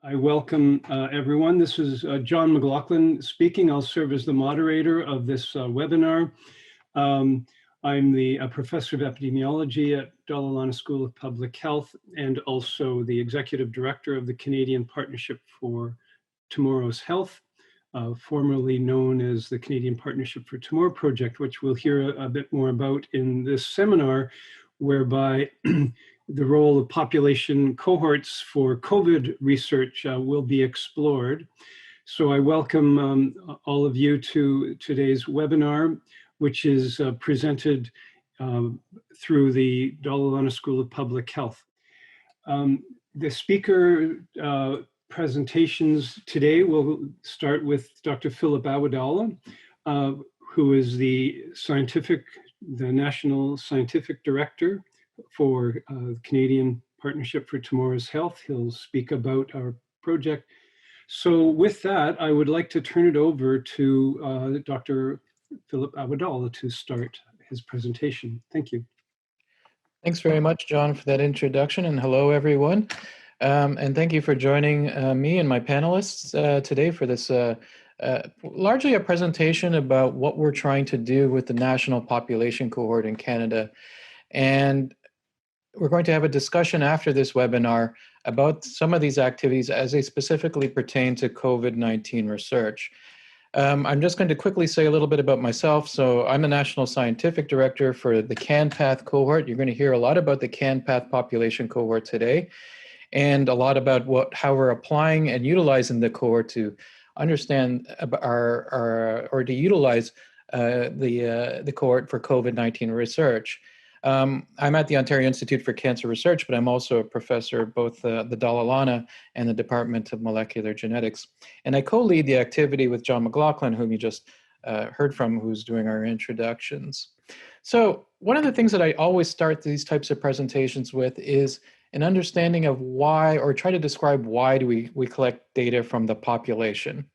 I welcome everyone. This is John McLaughlin speaking. I'll serve as the moderator of this webinar. I'm the professor of epidemiology at Awadalla School of Public Health and also the executive director of the Canadian Partnership for Tomorrow's Health, formerly known as the Canadian Partnership for Tomorrow Project, which we'll hear a bit more about in this seminar, whereby the role of population cohorts for COVID research will be explored. So I welcome all of you to today's webinar, which is presented through the Awadalla School of Public Health. The speaker presentations today will start with Dr. Philip Awadalla, who is the National Scientific Director for Canadian Partnership for Tomorrow's Health. He'll speak about our project. So with that, I would like to turn it over to Dr. Philip Awadalla to start his presentation. Thank you. Thanks very much, John, for that introduction, and hello, everyone. And thank you for joining me and my panelists today for this largely a presentation about what we're trying to do with the national population cohort in Canada. And we're going to have a discussion after this webinar about some of these activities as they specifically pertain to COVID-19 research. I'm just going to quickly say a little bit about myself. So I'm the National Scientific Director for the CanPath cohort. You're going to hear a lot about the CanPath population cohort today, and a lot about how we're applying and utilizing the cohort to understand or to utilize the cohort for COVID-19 research. I'm at the Ontario Institute for Cancer Research, but I'm also a professor at both the Awadalla and the Department of Molecular Genetics. And I co-lead the activity with John McLaughlin, whom you just heard from, who's doing our introductions. So one of the things that I always start these types of presentations with is an understanding of why, or try to describe why do we collect data from the population.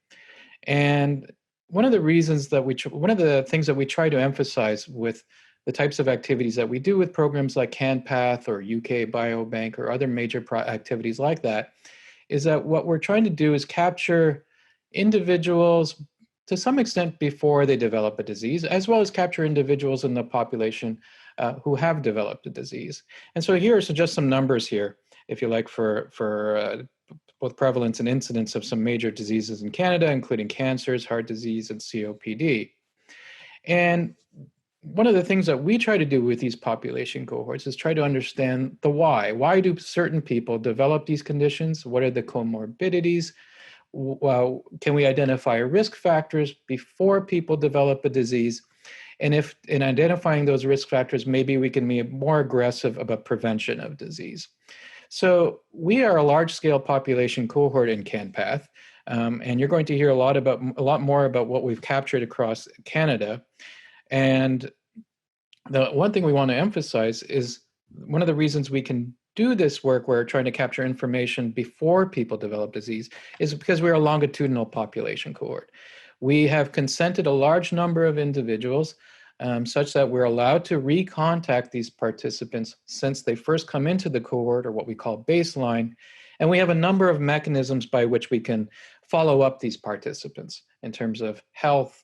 And one of the things that we try to emphasize with the types of activities that we do with programs like CanPath or UK Biobank or other major activities like that is that what we're trying to do is capture individuals to some extent before they develop a disease, as well as capture individuals in the population who have developed a disease. And so here are just some numbers here, if you like, for both prevalence and incidence of some major diseases in Canada, including cancers, heart disease, and COPD. And one of the things that we try to do with these population cohorts is try to understand the why. Why do certain people develop these conditions? What are the comorbidities? Well, can we identify risk factors before people develop a disease? And if in identifying those risk factors, maybe we can be more aggressive about prevention of disease. So we are a large-scale population cohort in CanPath, and you're going to hear a lot more about what we've captured across Canada. And the one thing we want to emphasize is one of the reasons we can do this work, we're trying to capture information before people develop disease, is because we're a longitudinal population cohort. We have consented a large number of individuals such that we're allowed to recontact these participants since they first come into the cohort, or what we call baseline. And we have a number of mechanisms by which we can follow up these participants in terms of health,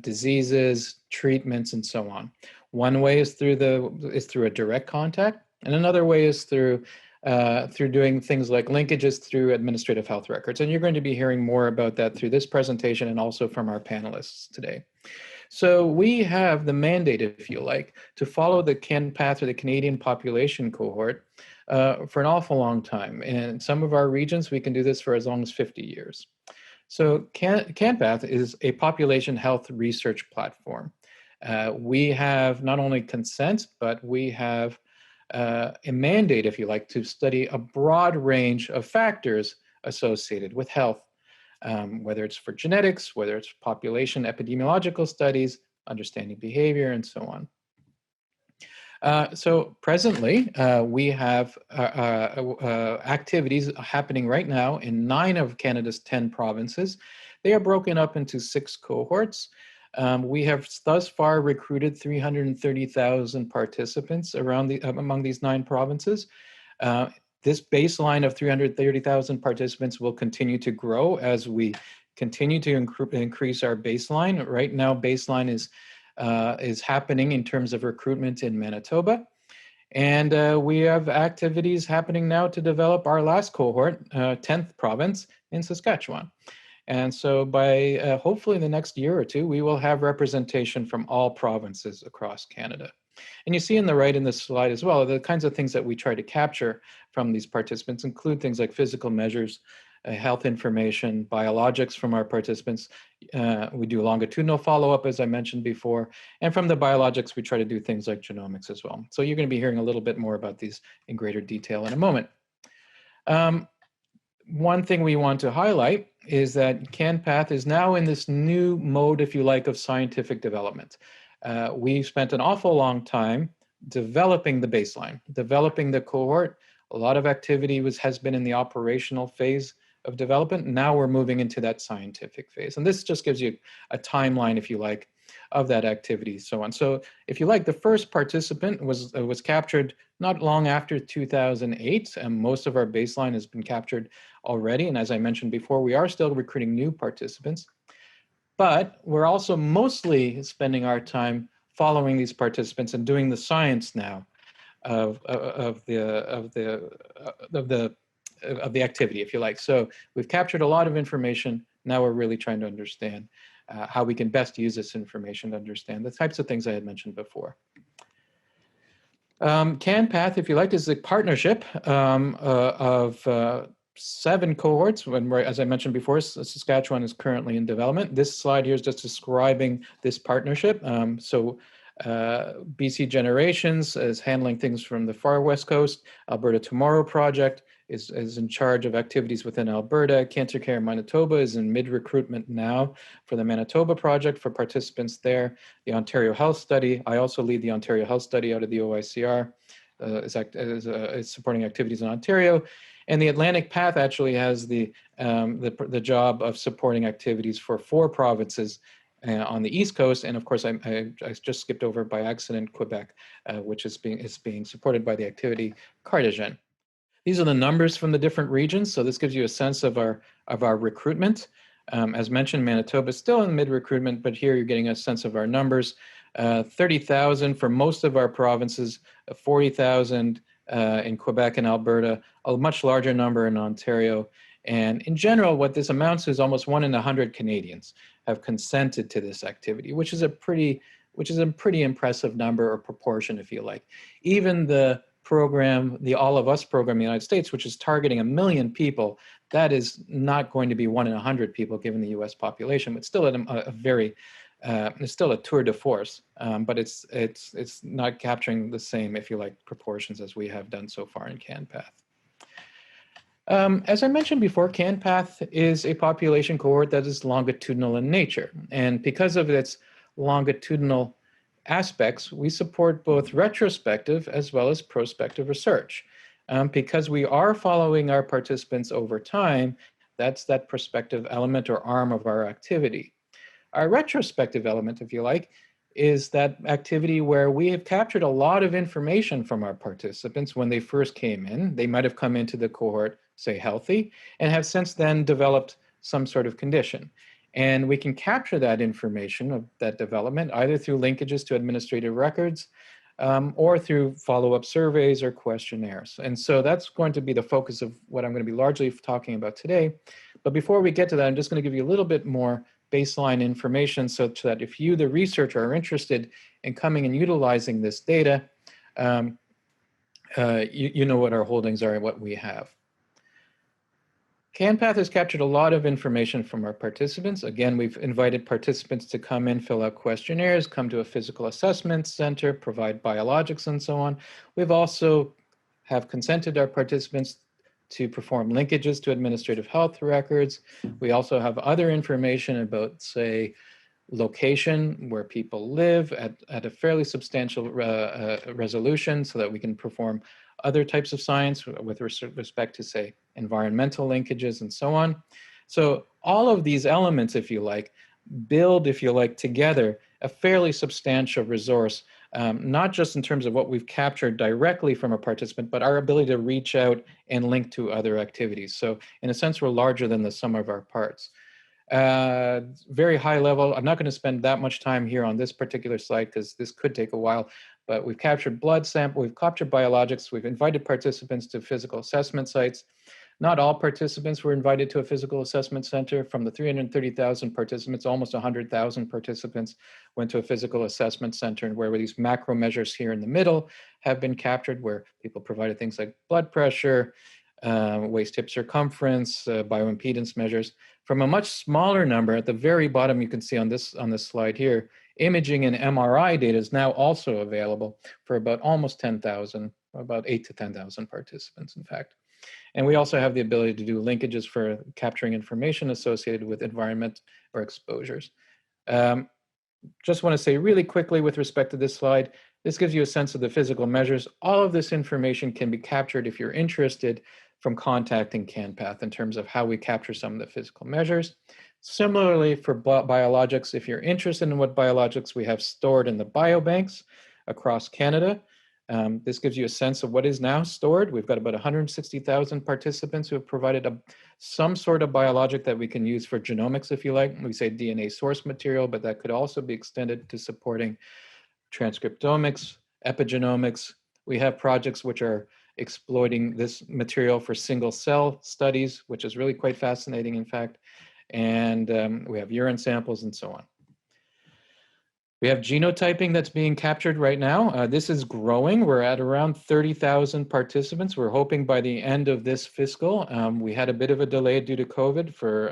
diseases, treatments, and so on. One way is through a direct contact, and another way is through doing things like linkages through administrative health records. And you're going to be hearing more about that through this presentation and also from our panelists today. So we have the mandate, if you like, to follow the CanPath, or the Canadian population cohort, for an awful long time. And in some of our regions, we can do this for as long as 50 years. So CanPath is a population health research platform. We have not only consent, but we have a mandate, if you like, to study a broad range of factors associated with health, whether it's for genetics, whether it's population epidemiological studies, understanding behavior, and so on. So presently, we have activities happening right now in 9 of Canada's 10 provinces. They are broken up into 6 cohorts. We have thus far recruited 330,000 participants among these 9 provinces. This baseline of 330,000 participants will continue to grow as we continue to increase our baseline. Right now, baseline is happening in terms of recruitment in Manitoba. And we have activities happening now to develop our last cohort, 10th province in Saskatchewan. And so by hopefully the next year or two, we will have representation from all provinces across Canada. And you see in the right in this slide as well, the kinds of things that we try to capture from these participants include things like physical measures, health information, biologics from our participants. We do longitudinal follow-up, as I mentioned before. And from the biologics, we try to do things like genomics as well. So you're going to be hearing a little bit more about these in greater detail in a moment. One thing we want to highlight is that CanPath is now in this new mode, if you like, of scientific development. We spent an awful long time developing the baseline, developing the cohort. A lot of activity has been in the operational phase of development. Now we're moving into that scientific phase. And this just gives you a timeline, if you like, of that activity, so on. So if you like, the first participant was captured not long after 2008, and most of our baseline has been captured already. And as I mentioned before, we are still recruiting new participants. But we're also mostly spending our time following these participants and doing the science now of the activity, if you like. So we've captured a lot of information. Now we're really trying to understand how we can best use this information to understand the types of things I had mentioned before. CanPath, if you like, is a partnership of 7 cohorts. As I mentioned before, Saskatchewan is currently in development. This slide here is just describing this partnership. BC Generations is handling things from the far west coast. Alberta Tomorrow Project is in charge of activities within Alberta. Cancer Care Manitoba is in mid-recruitment now for the Manitoba project for participants there. The Ontario Health Study, I also lead the Ontario Health Study out of the OICR, is supporting activities in Ontario. And the Atlantic Path actually has the job of supporting activities for 4 provinces on the East Coast. And of course, I just skipped over by accident Quebec, which is being supported by the activity Cardigan. These are the numbers from the different regions. So this gives you a sense of our recruitment. As mentioned, Manitoba is still in mid-recruitment, but here you're getting a sense of our numbers. 30,000 for most of our provinces, 40,000 in Quebec and Alberta, a much larger number in Ontario. And in general, what this amounts to is almost 1 in 100 Canadians have consented to this activity, which is a pretty impressive number or proportion, if you like. Even the program, the All of Us program in the United States, which is targeting 1 million people, that is not going to be 1 in 100 people given the US population, but still it's still a tour de force, but it's not capturing the same, if you like, proportions as we have done so far in CanPath. As I mentioned before, CanPath is a population cohort that is longitudinal in nature. And because of its longitudinal aspects, we support both retrospective as well as prospective research. Because we are following our participants over time, that's that prospective element or arm of our activity. Our retrospective element, if you like, is that activity where we have captured a lot of information from our participants when they first came in. They might have come into the cohort, say, healthy, and have since then developed some sort of condition. And we can capture that information of that development either through linkages to administrative records or through follow-up surveys or questionnaires. And so that's going to be the focus of what I'm going to be largely talking about today. But before we get to that, I'm just going to give you a little bit more baseline information so that if you, the researcher, are interested in coming and utilizing this data, you know what our holdings are and what we have. CanPath has captured a lot of information from our participants. Again, we've invited participants to come in, fill out questionnaires, come to a physical assessment center, provide biologics, and so on. We've also have consented our participants to perform linkages to administrative health records. We also have other information about, say, location, where people live at a fairly substantial resolution so that we can perform other types of science with respect to, say, environmental linkages and so on. So all of these elements, if you like, build, if you like, together a fairly substantial resource not just in terms of what we've captured directly from a participant, but our ability to reach out and link to other activities. So in a sense, we're larger than the sum of our parts. Very high level. I'm not going to spend that much time here on this particular slide because this could take a while, but we've captured blood sample, we've captured biologics, we've invited participants to physical assessment sites. Not all participants were invited to a physical assessment center. From the 330,000 participants, almost 100,000 participants went to a physical assessment center, and where these macro measures here in the middle have been captured, where people provided things like blood pressure, waist hip circumference, bioimpedance measures. From a much smaller number, at the very bottom, you can see on this slide here, imaging and MRI data is now also available for about almost 10,000, about 8 to 10,000 participants, in fact. And we also have the ability to do linkages for capturing information associated with environment or exposures. Just want to say really quickly with respect to this slide, this gives you a sense of the physical measures. All of this information can be captured if you're interested from contacting CanPath in terms of how we capture some of the physical measures. Similarly for biologics, if you're interested in what biologics we have stored in the biobanks across Canada, this gives you a sense of what is now stored. We've got about 160,000 participants who have provided some sort of biologic that we can use for genomics, if you like. We say DNA source material, but that could also be extended to supporting transcriptomics, epigenomics. We have projects which are exploiting this material for single cell studies, which is really quite fascinating, in fact. And we have urine samples and so on. We have genotyping that's being captured right now. This is growing. We're at around 30,000 participants. We're hoping by the end of this fiscal, we had a bit of a delay due to COVID for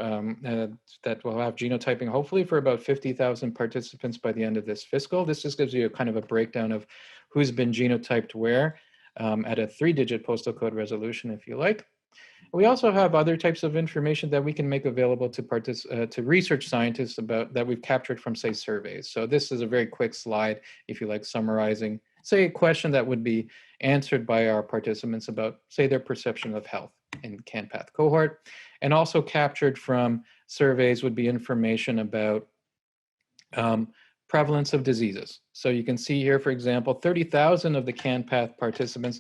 that we'll have genotyping hopefully for about 50,000 participants by the end of this fiscal. This just gives you a kind of a breakdown of who's been genotyped where at a 3-digit postal code resolution, if you like. We also have other types of information that we can make available to research scientists about that we've captured from, say, surveys. So this is a very quick slide, if you like, summarizing, say, a question that would be answered by our participants about, say, their perception of health in CanPath cohort. And also captured from surveys would be information about prevalence of diseases. So you can see here, for example, 30,000 of the CanPath participants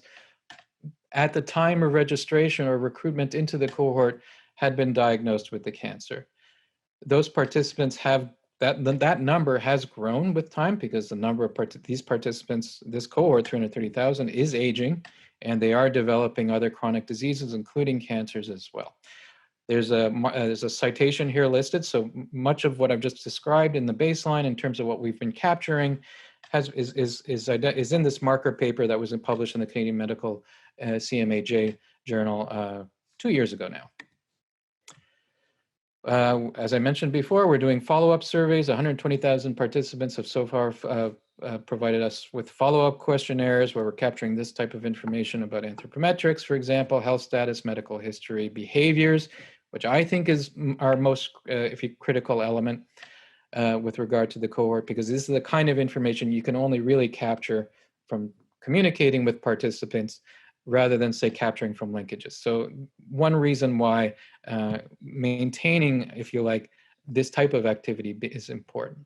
at the time of registration or recruitment into the cohort had been diagnosed with the cancer. Those participants have, that number has grown with time because the number of these participants, this cohort, 330,000, is aging, and they are developing other chronic diseases, including cancers as well. There's a citation here listed, so much of what I've just described in the baseline in terms of what we've been capturing is in this marker paper that was published in the Canadian Medical CMAJ journal 2 years ago now. As I mentioned before, we're doing follow-up surveys. 120,000 participants have so far provided us with follow-up questionnaires where we're capturing this type of information about anthropometrics, for example, health status, medical history, behaviors, which I think is our most critical element with regard to the cohort, because this is the kind of information you can only really capture from communicating with participants rather than, say, capturing from linkages. So one reason why maintaining, if you like, this type of activity is important.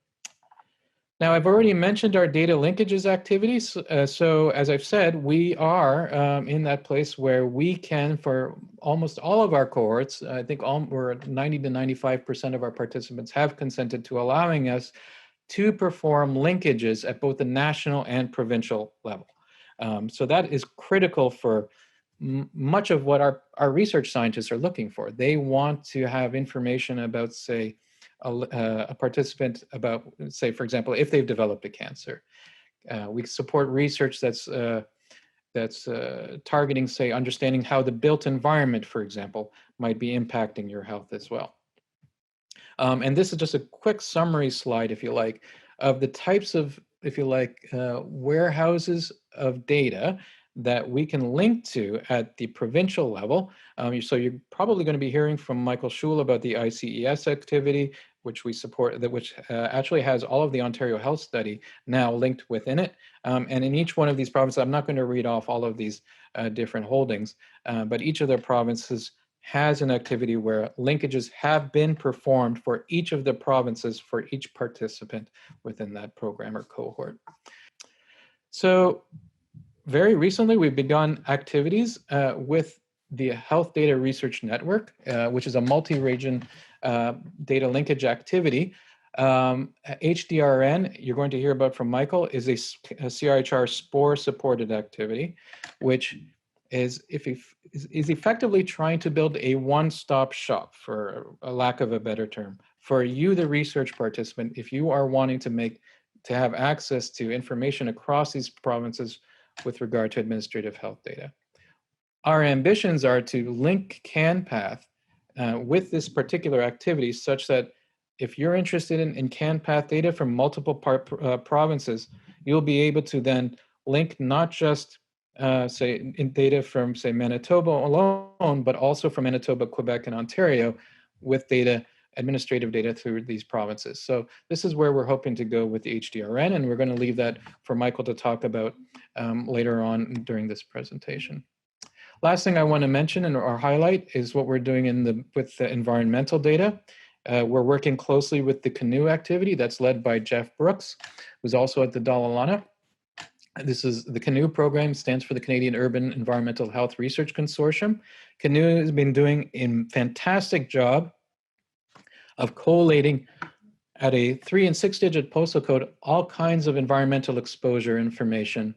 Now, I've already mentioned our data linkages activities. So as I've said, we are in that place where we can, for almost all of our cohorts, I think we're at 90 to 95% of our participants have consented to allowing us to perform linkages at both the national and provincial level. So that is critical for much of what our research scientists are looking for. They want to have information about, say, a participant about, say, for example, if they've developed a cancer. We support research that's targeting, say, understanding how the built environment, for example, might be impacting your health as well. And this is just a quick summary slide, if you like, of the types of, if you like, warehouses of data that we can link to at the provincial level. So you're probably going to be hearing from Michael Schul about the ICES activity, which we support, which actually has all of the Ontario Health Study now linked within it. And in each one of these provinces, I'm not going to read off all of these different holdings, but each of their provinces has an activity where linkages have been performed for each of the provinces for each participant within that program or cohort. So very recently, we've begun activities with the Health Data Research Network, which is a multi-region data linkage activity. HDRN, you're going to hear about from Michael, is a CRHR SPORE-supported activity, which is effectively trying to build a one-stop shop, for a lack of a better term, for you, the research participant, if you are wanting to have access to information across these provinces with regard to administrative health data. Our ambitions are to link CanPath with this particular activity such that if you're interested in CanPath data from multiple provinces, you'll be able to then link not just say in data from say Manitoba alone, but also from Manitoba, Quebec, and Ontario with data, administrative data through these provinces. So this is where we're hoping to go with the HDRN, and we're going to leave that for Michael to talk about later on during this presentation. Last thing I want to mention or highlight is what we're doing with the environmental data. We're working closely with the CANOE activity that's led by Jeff Brooks, who's also at the Dalalana. This is the CANOE program, stands for the Canadian Urban Environmental Health Research Consortium. CANOE has been doing a fantastic job of collating at a 3- and 6-digit postal code all kinds of environmental exposure information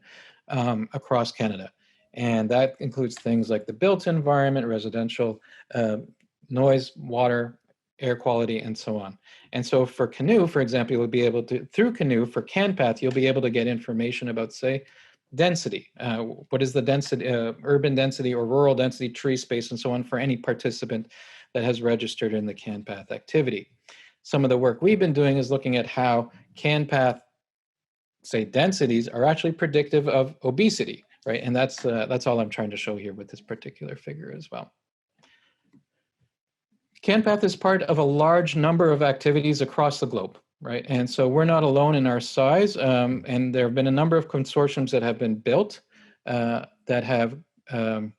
across Canada. And that includes things like the built environment, residential, noise, water, air quality, and so on. And so for CANOE, for example, you'll be able to, through CANOE, for CanPath, you'll be able to get information about, say, density. What is the density, urban density or rural density, tree space, and so on for any participant that has registered in the CanPath activity. Some of the work we've been doing is looking at how CanPath, say, densities are actually predictive of obesity, right? And that's all I'm trying to show here with this particular figure as well. CanPath is part of a large number of activities across the globe, right? And so we're not alone in our size, and there have been a number of consortiums that have been built that have, in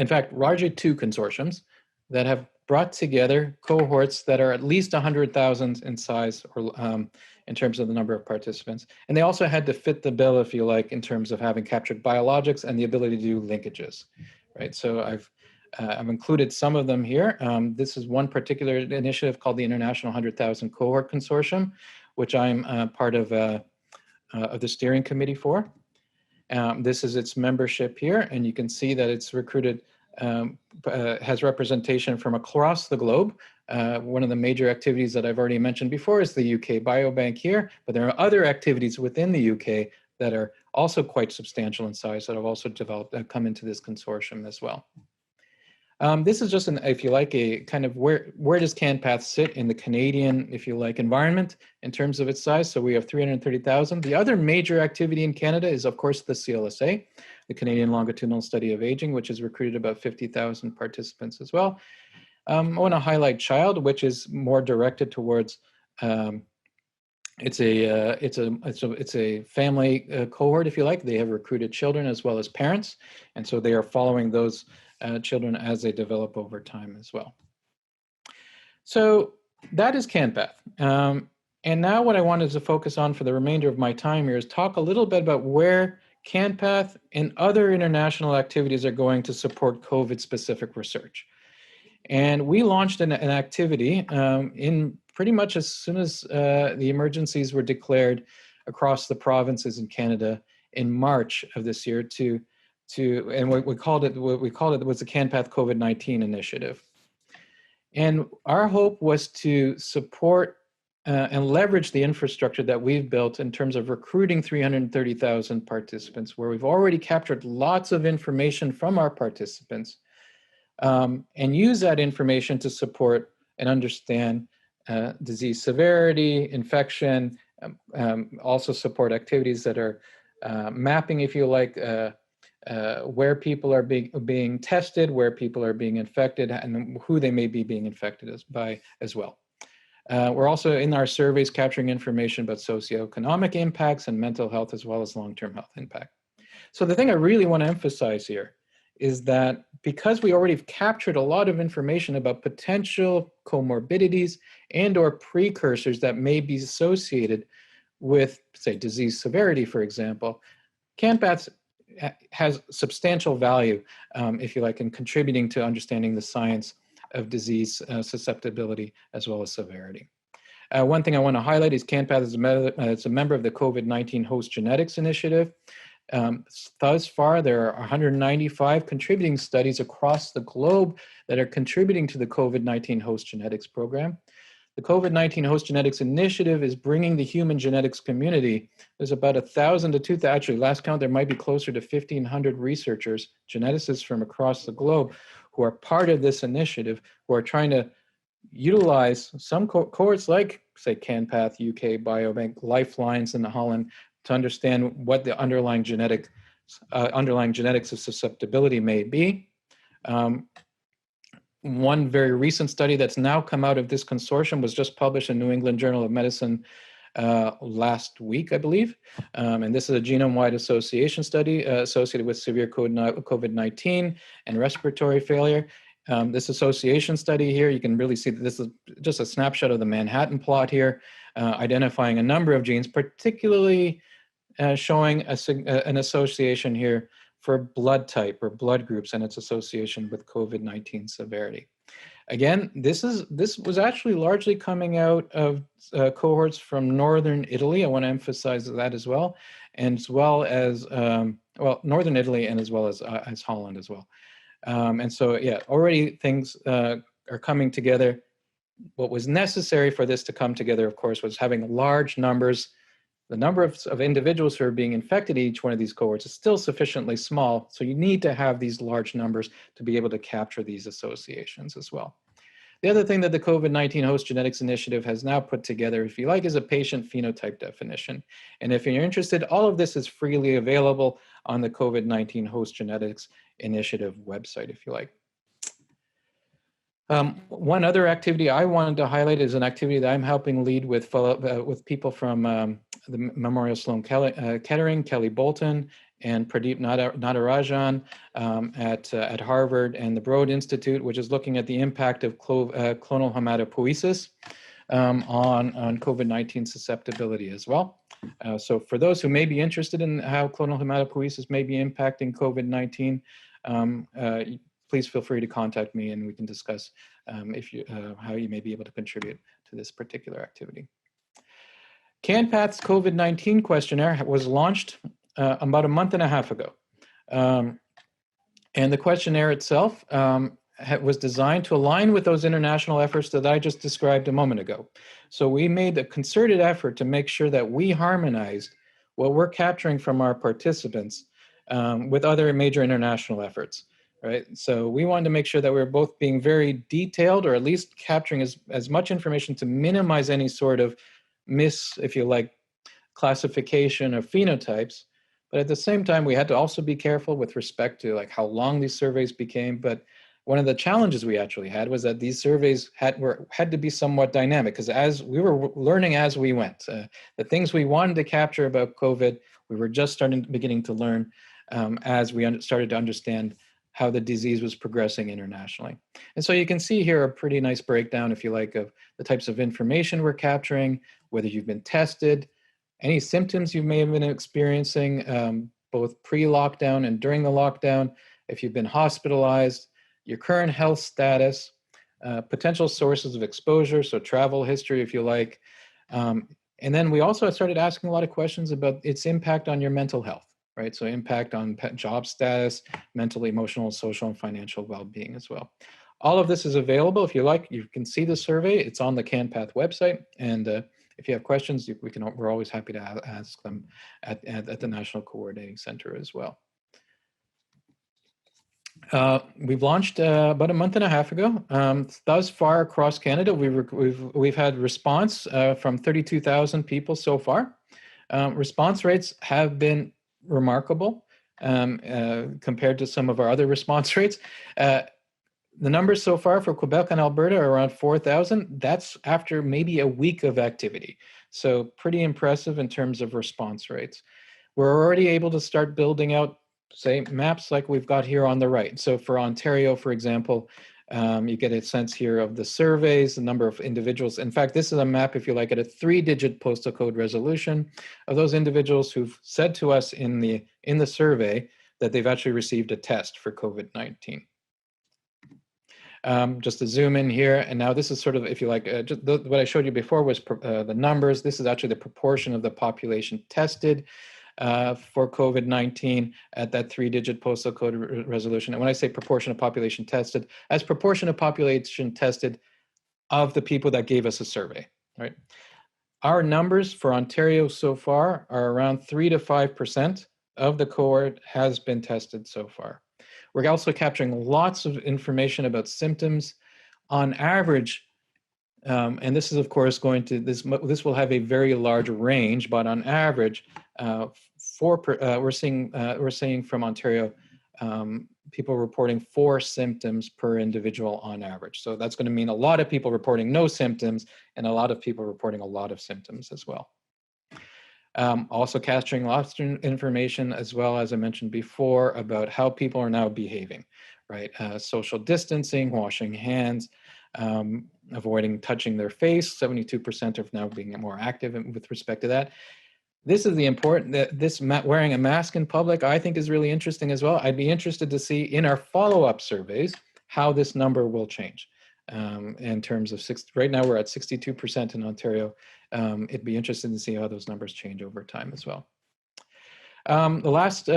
fact, largely 2 consortiums that have brought together cohorts that are at least 100,000 in size or in terms of the number of participants. And they also had to fit the bill, if you like, in terms of having captured biologics and the ability to do linkages, right? So I've included some of them here. This is one particular initiative called the International 100,000 Cohort Consortium, which I'm part of the steering committee for. This is its membership here, and you can see that it's recruited, has representation from across the globe. One of the major activities that I've already mentioned before is the UK Biobank here, but there are other activities within the UK that are also quite substantial in size that have also developed, come into this consortium as well. This is just, if you like, a kind of where does CanPath sit in the Canadian, if you like, environment in terms of its size. So we have 330,000. The other major activity in Canada is, of course, the CLSA, the Canadian Longitudinal Study of Aging, which has recruited about 50,000 participants as well. I want to highlight CHILD, which is more directed towards it's a family cohort, if you like. They have recruited children as well as parents, and so they are following those children as they develop over time as well. So that is CanPath. And now what I wanted to focus on for the remainder of my time here is talk a little bit about where CanPath and other international activities are going to support COVID-specific research. And we launched an activity in pretty much as soon as the emergencies were declared across the provinces in Canada in March of this year and what we called it was the CanPath COVID-19 initiative. And our hope was to support and leverage the infrastructure that we've built in terms of recruiting 330,000 participants, where we've already captured lots of information from our participants, and use that information to support and understand disease severity, infection, also support activities that are mapping, if you like, where people are being tested, where people are being infected, and who they may be being infected by as well. We're also in our surveys capturing information about socioeconomic impacts and mental health as well as long-term health impact. So the thing I really want to emphasize here is that because we already have captured a lot of information about potential comorbidities and or precursors that may be associated with, say, disease severity, for example, CanPath has substantial value, if you like, in contributing to understanding the science of disease susceptibility as well as severity. One thing I want to highlight is CanPath is a member of the COVID-19 Host Genetics Initiative. Thus far, there are 195 contributing studies across the globe that are contributing to the COVID-19 Host Genetics Program. The COVID-19 Host Genetics Initiative is bringing the human genetics community. There's about 1,000 to 2,000, actually last count, there might be closer to 1,500 researchers, geneticists from across the globe who are part of this initiative, who are trying to utilize some cohorts like, say, CanPath UK, Biobank, Lifelines in Holland, to understand what the underlying genetics of susceptibility may be. One very recent study that's now come out of this consortium was just published in New England Journal of Medicine last week, I believe. And this is a genome-wide association study associated with severe COVID-19 and respiratory failure. This association study here, you can really see that this is just a snapshot of the Manhattan plot here, identifying a number of genes, particularly showing an association here for blood type or blood groups and its association with COVID-19 severity. Again, this was actually largely coming out of cohorts from northern Italy. I want to emphasize that as well, and as well as northern Italy and as well as Holland as well. And so, yeah, already things are coming together. What was necessary for this to come together, of course, was having large numbers. The number of individuals who are being infected in each one of these cohorts is still sufficiently small, so you need to have these large numbers to be able to capture these associations as well. The other thing that the COVID-19 Host Genetics Initiative has now put together, if you like, is a patient phenotype definition. And if you're interested, all of this is freely available on the COVID-19 Host Genetics Initiative website, if you like. One other activity I wanted to highlight is an activity that I'm helping lead with people from the Memorial Sloan Kettering, Kelly Bolton, and Pradeep Natarajan at Harvard, and the Broad Institute, which is looking at the impact of clonal hematopoiesis on COVID-19 susceptibility as well. So for those who may be interested in how clonal hematopoiesis may be impacting COVID-19, please feel free to contact me and we can discuss how you may be able to contribute to this particular activity. CanPath's COVID-19 questionnaire was launched about a month and a half ago. And the questionnaire itself was designed to align with those international efforts that I just described a moment ago. So we made a concerted effort to make sure that we harmonized what we're capturing from our participants with other major international efforts. Right. So we wanted to make sure that we're both being very detailed, or at least capturing as much information to minimize any sort of if you like, classification of phenotypes. But at the same time, we had to also be careful with respect to like how long these surveys became. But one of the challenges we actually had was that these surveys had to be somewhat dynamic, because as we were learning as we went, the things we wanted to capture about COVID, we were just beginning to learn as we started to understand how the disease was progressing internationally. And so you can see here a pretty nice breakdown, if you like, of the types of information we're capturing, whether you've been tested, any symptoms you may have been experiencing, both pre-lockdown and during the lockdown, if you've been hospitalized, your current health status, potential sources of exposure, so travel history, if you like. And then we also started asking a lot of questions about its impact on your mental health. Right, so impact on job status, mental, emotional, social, and financial well-being as well. All of this is available. If you like, you can see the survey. It's on the CanPath website. And if you have questions, we're always happy to ask them at the National Coordinating Center as well. We've launched about a month and a half ago. Thus far across Canada, we've had response from 32,000 people so far. Response rates have been remarkable compared to some of our other response rates. The numbers so far for Quebec and Alberta are around 4,000. That's after maybe a week of activity. So pretty impressive in terms of response rates. We're already able to start building out, say, maps like we've got here on the right. So for Ontario, for example, You get a sense here of the surveys, the number of individuals. In fact, this is a map, if you like, at a 3-digit postal code resolution of those individuals who've said to us in the survey that they've actually received a test for COVID-19. Just to zoom in here, and now this is sort of, if you like, what I showed you before was the numbers. This is actually the proportion of the population tested for COVID-19 at that 3-digit postal code resolution. And when I say proportion of population tested, as proportion of population tested of the people that gave us a survey, right? Our numbers for Ontario so far are around 3 to 5% of the cohort has been tested so far. We're also capturing lots of information about symptoms. On average, and this is of course going to, this will have a very large range, but on average, we're seeing from Ontario, people reporting 4 symptoms per individual on average. So that's going to mean a lot of people reporting no symptoms and a lot of people reporting a lot of symptoms as well. Also capturing lots of information, as well as I mentioned before, about how people are now behaving, right? Social distancing, washing hands, avoiding touching their face. 72% are now being more active with respect to that. This is the important, this wearing a mask in public, I think is really interesting as well. I'd be interested to see in our follow-up surveys how this number will change. In terms of right now we're at 62% in Ontario. It'd be interesting to see how those numbers change over time as well. The last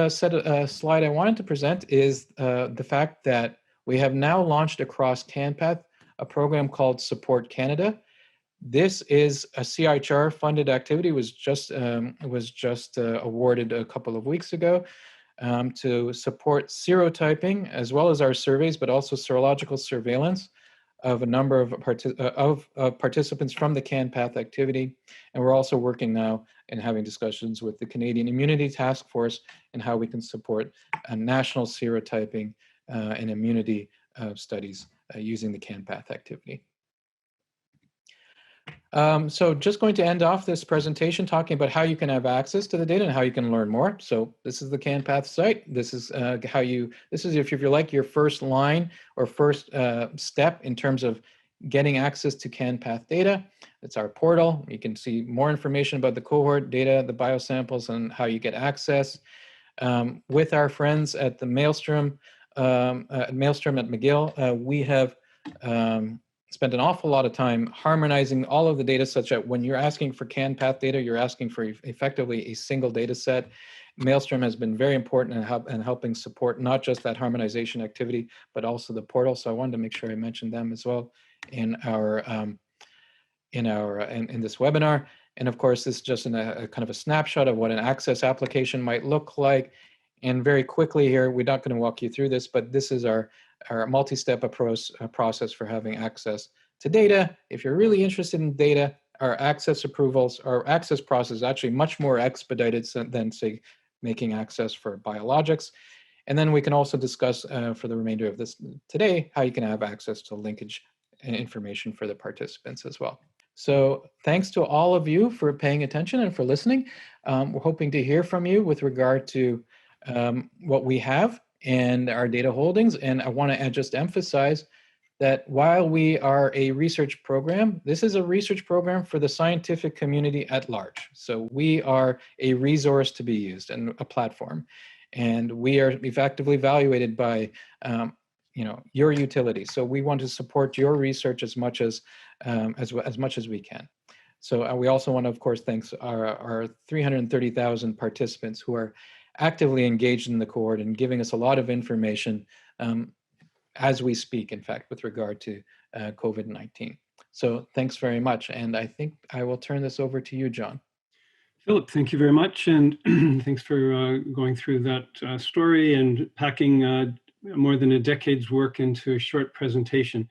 slide I wanted to present is the fact that we have now launched across CanPath a program called Support Canada. This is a CIHR funded activity, was just awarded a couple of weeks ago to support serotyping as well as our surveys, but also serological surveillance of a number of participants from the CanPath activity. And we're also working now and having discussions with the Canadian Immunity Task Force and how we can support a national serotyping and immunity studies using the CanPath activity. So just going to end off this presentation talking about how you can have access to the data and how you can learn more. So this is the CanPath site. This is if you like your first line or first step in terms of getting access to CanPath data. It's our portal. You can see more information about the cohort data, the biosamples, and how you get access. With our friends at the Maelstrom at McGill, we have spent an awful lot of time harmonizing all of the data such that when you're asking for CanPath data, you're asking for effectively a single data set. Maelstrom has been very important in helping support not just that harmonization activity, but also the portal. So I wanted to make sure I mentioned them as well in this webinar. And of course, this is just a kind of a snapshot of what an access application might look like. And very quickly here, we're not going to walk you through this, but this is our multi-step process for having access to data. If you're really interested in data, our access approvals, our access process is actually much more expedited than, say, making access for biologics. And then we can also discuss for the remainder of this today, how you can have access to linkage information for the participants as well. So thanks to all of you for paying attention and for listening. We're hoping to hear from you with regard to what we have and our data holdings. And I want to just emphasize that while we are a research program, this is a research program for the scientific community at large. So we are a resource to be used and a platform. And we are effectively evaluated by your utility. So we want to support your research as much as we can. So we also want to, of course, thank our 330,000 participants who are actively engaged in the cohort and giving us a lot of information as we speak, in fact, with regard to COVID-19. So thanks very much. And I think I will turn this over to you, John. Philip, thank you very much. And thanks for going through that story and packing more than a decade's work into a short presentation.